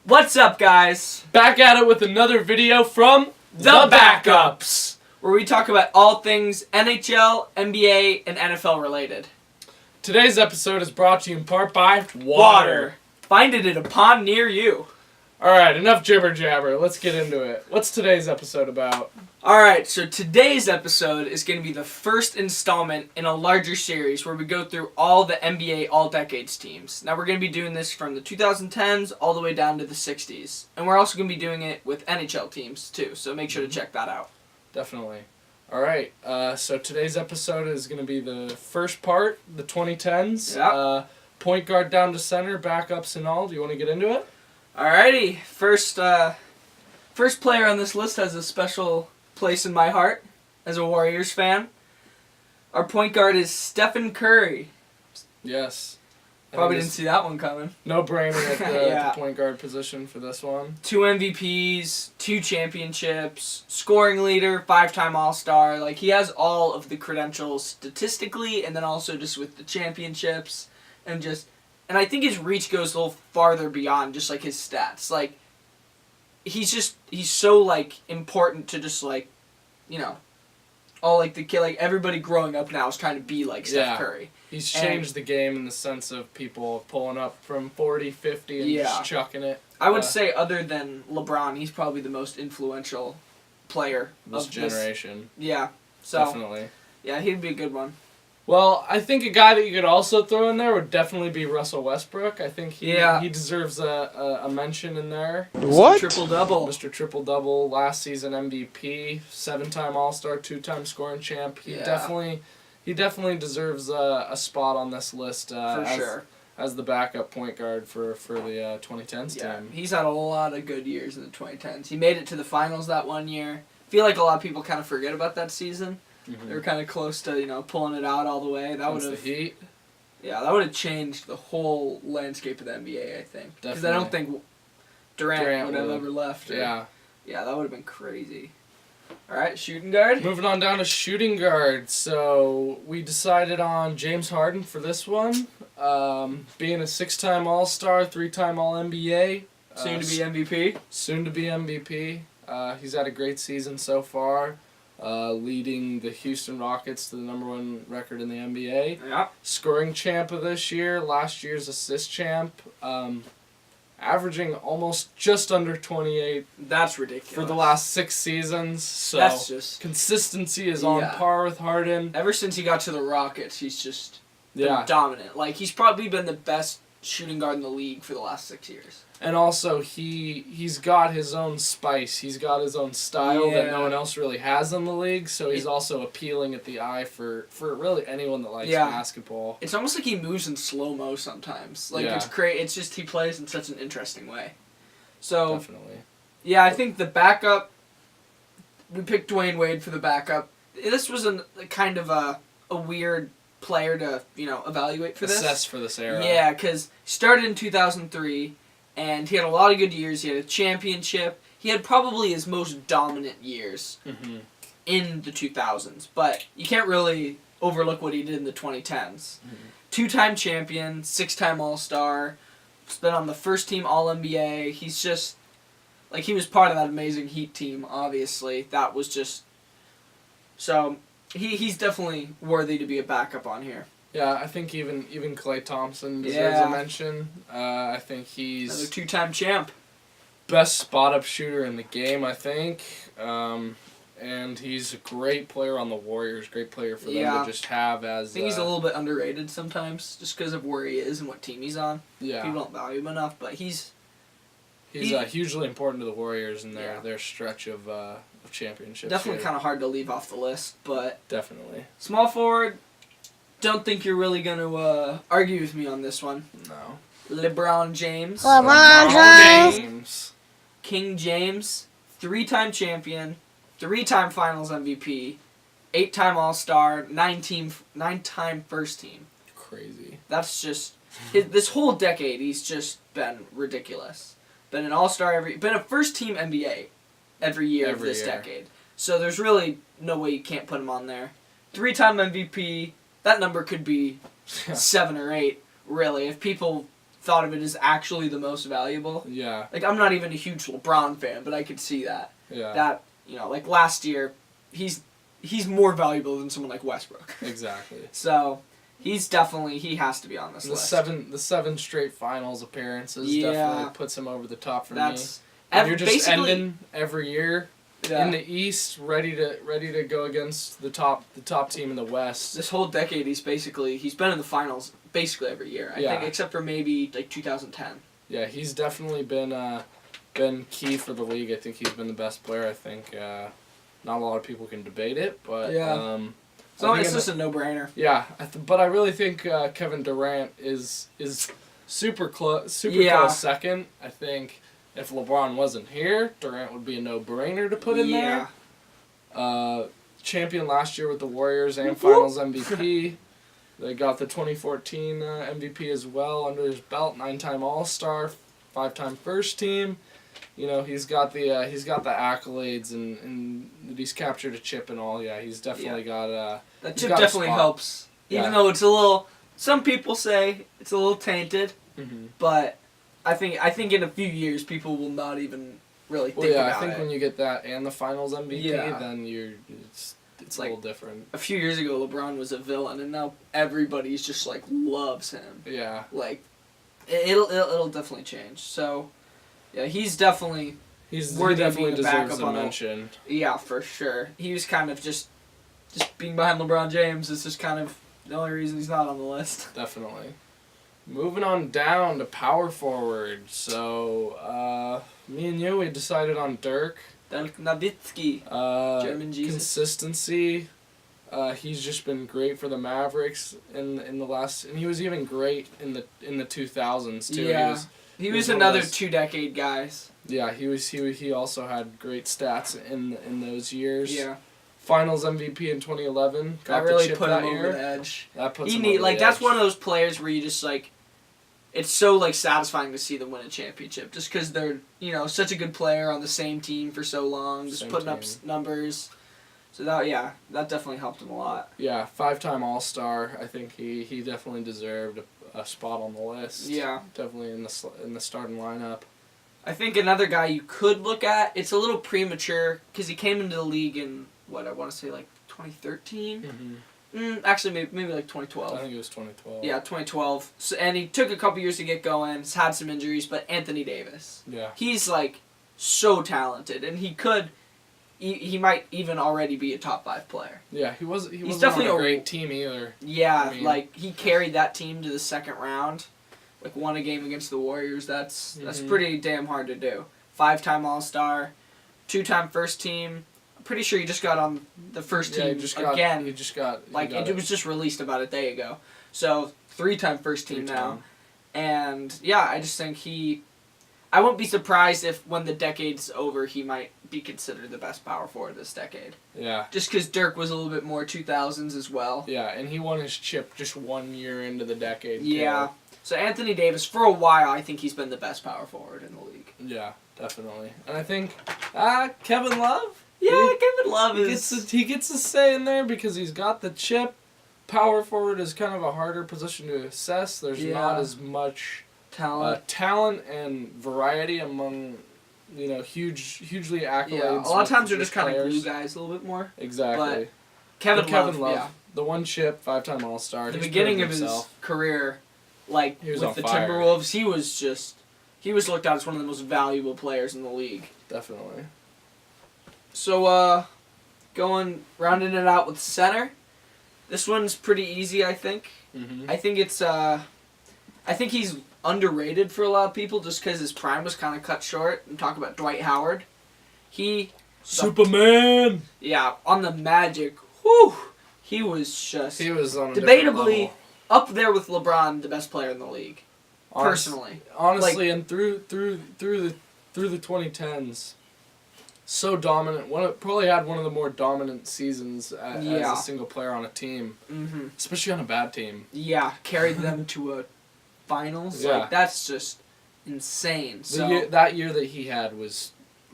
What's up, guys? Back at it with another video from The Backups, where we talk about all things NHL, NBA, and NFL related. Today's episode is brought to you in part by Water. Find it in a pond near you. Alright, enough jibber jabber. Let's get into it. What's today's episode about? Alright, so today's episode is going to be the first installment in a larger series where we go through all the NBA All-Decades teams. Now, we're going to be doing this from the 2010s all the way down to the 60s. And we're also going to be doing it with NHL teams, too, so make sure to check that out. Definitely. Alright, so today's episode is going to be the first part, the 2010s. Yep. Point guard down to center, backups and all. Do you want to get into it? Alrighty, first player on this list has a special place in my heart as a Warriors fan. Our point guard is Stefan Curry. Yes. Probably didn't see that one coming. No brainer at Yeah. the point guard position for this one. 2 MVPs, 2 championships, scoring leader, 5-time All-Star. Like, he has all of the credentials statistically and then also just with the championships and I think his reach goes a little farther beyond just, like, his stats. Like, he's so, like, important to just, like, you know, all, like, the kid, like, everybody growing up now is trying to be like Steph Curry. He's changed the game in the sense of people pulling up from 40, 50 and just chucking it. I would say other than LeBron, he's probably the most influential player this of generation. Yeah. So, definitely. Yeah, he'd be a good one. Well, I think a guy that you could also throw in there would definitely be Russell Westbrook. I think he deserves a mention in there. What? Triple-double. Mr. Triple-double, last season MVP, 7-time All-Star, 2-time scoring champ. He definitely deserves a spot on this list as the backup point guard for the 2010s team. He's had a lot of good years in the 2010s. He made it to the finals that one year. I feel like a lot of people kind of forget about that season. Mm-hmm. They were kind of close to, pulling it out all the way. That would have, the Heat. Yeah, that would have changed the whole landscape of the NBA, I think. Because I don't think Durant would have ever left. Yeah, that would have been crazy. All right, shooting guard. Moving on down to shooting guard. So we decided on James Harden for this one. Being a 6-time All-Star, 3-time All-NBA. Soon to be MVP. Soon to be MVP. He's had a great season so far. Leading the Houston Rockets to the #1 record in the NBA. Yeah. Scoring champ of this year, last year's assist champ. Averaging almost just under 28. That's ridiculous. For the last 6 seasons. So that's just consistency is on par with Harden. Ever since he got to the Rockets, he's just been dominant. Like, he's probably been the best shooting guard in the league for the last 6 years. And also, he's got his own spice. He's got his own style that no one else really has in the league. So he's also appealing at the eye for really anyone that likes basketball. It's almost like he moves in slow-mo sometimes. Like, it's great. It's just he plays in such an interesting way. So, definitely. Yeah, I think the backup, we picked DWade for the backup. This was a kind of a weird player to, evaluate for this. Assess for this era. Yeah, because he started in 2003. And he had a lot of good years. He had a championship. He had probably his most dominant years in the 2000s. But you can't really overlook what he did in the 2010s. 2-time champion, 6-time All-Star. He's been on the first team All-NBA. He's just, like, he was part of that amazing Heat team, obviously. That was just, so he's definitely worthy to be a backup on here. Yeah, I think even Klay Thompson deserves a mention. I think he's another 2-time champ. Best spot-up shooter in the game, I think. And he's a great player on the Warriors. Great player for them to just have as... I think he's a little bit underrated sometimes, just because of where he is and what team he's on. Yeah. People don't value him enough, but he's hugely important to the Warriors in their stretch of championships. Definitely kind of hard to leave off the list, but... Definitely. Small forward... Don't think you're really going to argue with me on this one. No. LeBron James. James. King James. 3-time champion. 3-time Finals MVP. 8-time All-Star. 9-time first team. Crazy. That's just... this whole decade, he's just been ridiculous. Been an All-Star been a first-team NBA every year of this decade. So there's really no way you can't put him on there. 3-time MVP... That number could be 7 or 8, really. If people thought of it as actually the most valuable. Yeah. Like, I'm not even a huge LeBron fan, but I could see that. Yeah. That, like last year, he's more valuable than someone like Westbrook. Exactly. So, he has to be on this list. The seven straight finals appearances definitely puts him over the top for me. You're just ending every year in the East, ready to go against the top team in the West. This whole decade, he's been in the finals basically every year. I think, except for maybe like 2010. Yeah, he's definitely been key for the league. I think he's been the best player. I think not a lot of people can debate it, but it's just a no-brainer. Yeah, but I really think Kevin Durant is super close second. I think if LeBron wasn't here, Durant would be a no-brainer to put in there. Champion last year with the Warriors and Finals MVP. They got the 2014 MVP as well under his belt. 9-time All-Star, 5-time First Team. He's got the accolades and he's captured a chip and all. Yeah, he's definitely got that chip definitely helps. Even though it's a little, some people say it's a little tainted, but I think in a few years people will not even really think about it. I think when you get that and the Finals MVP, then it's a little different. A few years ago, LeBron was a villain, and now everybody's just like loves him. Yeah. Like, it'll definitely change. So, yeah, he definitely deserves a mention. Yeah, for sure. He was kind of just being behind LeBron James is just kind of the only reason he's not on the list. Definitely. Moving on down to power forward. So, me and you, we decided on Dirk. Dirk Nowitzki. German Jesus. Consistency. He's just been great for the Mavericks in the last, and he was even great in the 2000s too. Yeah. He was another 2-decade guys. Yeah, he also had great stats in those years. Yeah. Finals MVP in 2011. That really put him over the edge. That puts him over the edge. That's one of those players where you just like, it's so like satisfying to see them win a championship, just because they're such a good player on the same team for so long, just putting up numbers. So that definitely helped him a lot. Yeah, 5-time All-Star. I think he definitely deserved a spot on the list. Yeah, definitely in the starting lineup. I think another guy you could look at. It's a little premature because he came into the league in what I want to say like 2013. Actually, maybe like 2012. I think it was 2012. Yeah, 2012. So, and he took a couple years to get going. He's had some injuries, but Anthony Davis. Yeah. Like so talented, and he might even already be a top 5 player. Yeah, he wasn't definitely on a great team either. Yeah, he carried that team to the second round, like won a game against the Warriors. That's pretty damn hard to do. 5-time All-Star, 2-time First Team. Pretty sure he just got on the first team again. It was just released about a day ago. So 3-time first team now. And yeah, I just think I won't be surprised if when the decade's over he might be considered the best power forward this decade. Yeah. Just because Dirk was a little bit more 2000s as well. Yeah, and he won his chip just 1 year into the decade. Yeah. So Anthony Davis, for a while, I think he's been the best power forward in the league. Yeah, definitely. And I think Kevin Love. Yeah, Kevin Love he gets a say in there because he's got the chip. Power forward is kind of a harder position to assess. There's not as much talent and variety among hugely accolades. Yeah, a lot of times they're just kind of glue guys a little bit more. Exactly. But Kevin Love, the 1 chip, 5-time All-Star. The beginning of his career, with the Timberwolves, he was looked at as one of the most valuable players in the league. Definitely. So, rounding it out with center. This one's pretty easy, I think. I think I think he's underrated for a lot of people just because his prime was kind of cut short. I'm talking about Dwight Howard. Superman! Yeah, on the Magic, whew, he was on a debatably up there with LeBron, the best player in the league. Personally. Honestly, and through the 2010s, so dominant. Probably had one of the more dominant seasons as a single player on a team, especially on a bad team. Yeah, carried them to a finals. Yeah. That's just insane. That year that he had was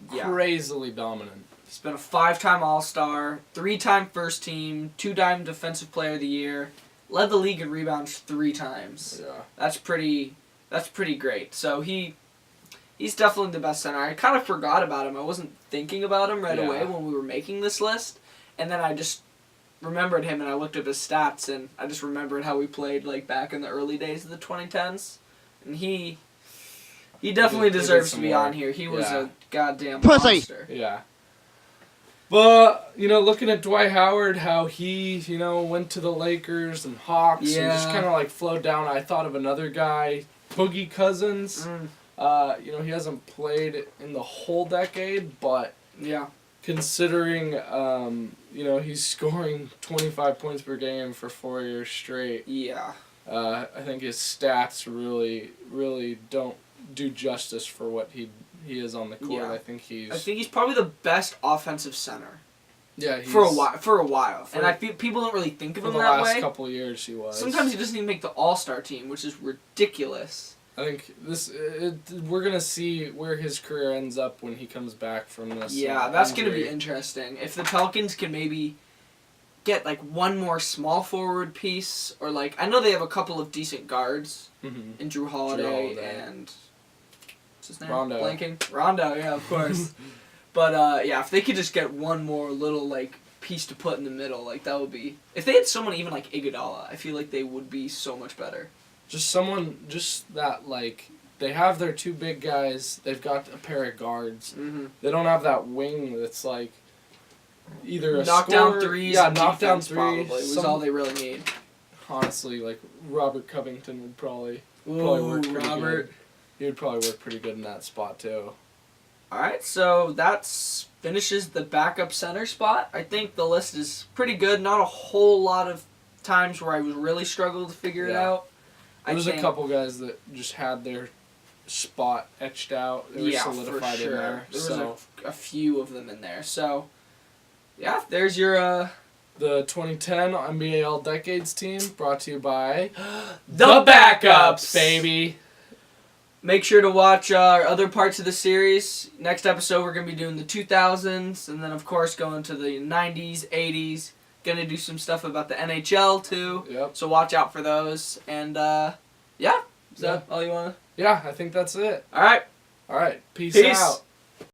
crazily dominant. He's been a 5-time All-Star, 3-time First Team, 2-time Defensive Player of the Year, led the league in rebounds 3 times. Yeah, that's pretty That's pretty great. So he's definitely the best center. I kind of forgot about him. I wasn't thinking about him right away when we were making this list. And then I just remembered him and I looked up his stats and I just remembered how we played like back in the early days of the 2010s. And he definitely deserves to be on here. He was a goddamn monster. Yeah. But, looking at Dwight Howard, how he, went to the Lakers and Hawks and just kind of like flowed down. I thought of another guy, Boogie Cousins. He hasn't played in the whole decade, but considering, he's scoring 25 points per game for 4 years straight. Yeah. I think his stats really, really don't do justice for what he is on the court. Yeah. I think he's probably the best offensive center. Yeah, for a while, and I feel people don't really think of him that way. For the last couple of years, he was. Sometimes he doesn't even make the All-Star team, which is ridiculous. I think we're gonna see where his career ends up when he comes back from this. Yeah, that's gonna be interesting. If the Pelicans can maybe get like one more small forward piece, or like I know they have a couple of decent guards in Drew Holiday and what's his name? Rondo. Blanking. Rondo, yeah, of course. But if they could just get one more little like piece to put in the middle, like that would be. If they had someone even like Iguodala, I feel like they would be so much better. Just that like they have their two big guys. They've got a pair of guards. They don't have that wing that's like either a knockdown threes. Yeah, knockdown threes. Probably was all they really need. Honestly, like Robert Covington would probably work pretty good. He would probably work pretty good in that spot too. Alright, so that finishes the backup center spot. I think the list is pretty good. Not a whole lot of times where I was really struggled to figure it out. There's a couple guys that just had their spot etched out. They were solidified in there. There was a few of them in there. So, there's your... The 2010 NBA All Decades team, brought to you by... The Backups, baby! Make sure to watch our other parts of the series. Next episode, we're going to be doing the 2000s, and then, of course, going to the 90s, 80s. Going to do some stuff about the NHL, too. Yep. So watch out for those. And, is that all you want to... Yeah, I think that's it. All right. Peace out.